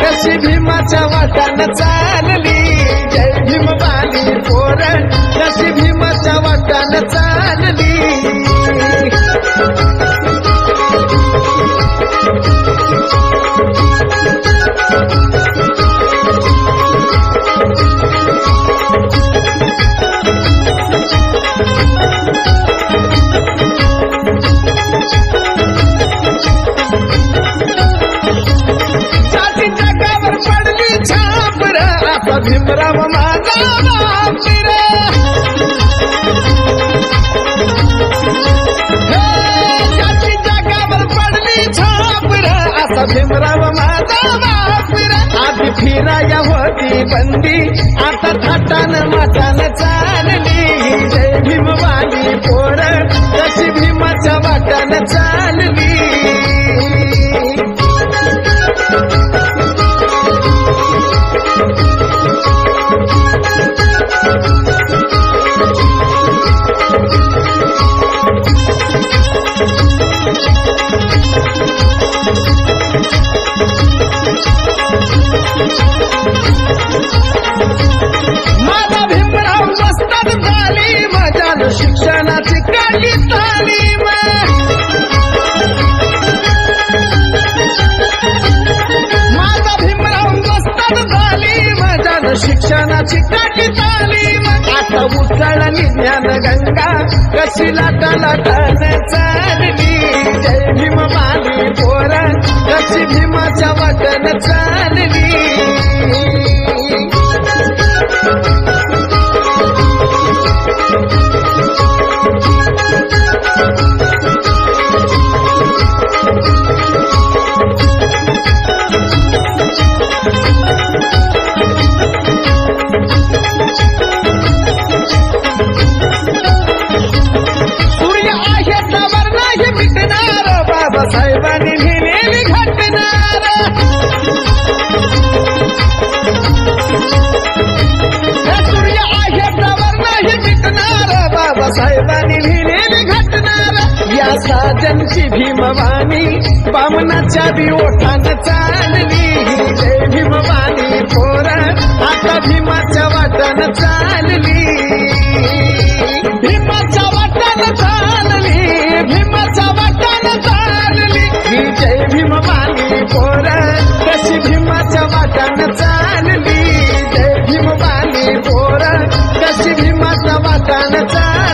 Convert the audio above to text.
कशी भीमाच्या वाटानं चालली जय भीम बाली पोर कशी भीमाच्या वाटानं चालली भीमराव माझा बापीर जाती जगावर पडली छापर असा भीमराव माझा बापीर आधी फिराया होती बंदी आता थाटान माटान चालली जय भीम बाली पोर कशी भीमाच्या वाटान चालली माझा भीमराव मस्ताद तालीम जान शिक्षणाची काढली तालीम माझा भीमराव मस्ताद तालीम जान शिक्षणाची काढली तालीम आता उतरली ज्ञान गंगा कशी लाटा लाटान चालली जय भीम बाली पोर कशी भीमाच्या वाटन चालली सूर्य आहे त्यावर नाही मिटणार बाबासाहेबांनी लिहिलेली घटनार सूर्य आहे त्यावर नाही मिटणार बाबासाहेबांनी लिहिलेली घटनार या साजनची भीमवाणी बामनाच्या बी ओठान चालली जय भीमवाणी पोर आता भीमाच्या वाटान चालली भीमाच्या वाटान चालली भीमाच्या वाटान चालली ही जय भीम बाली पोर कशी भीमाच्या वाटान चालली जय भीम बाली पोर कशी भीमाच्या वाटान चालली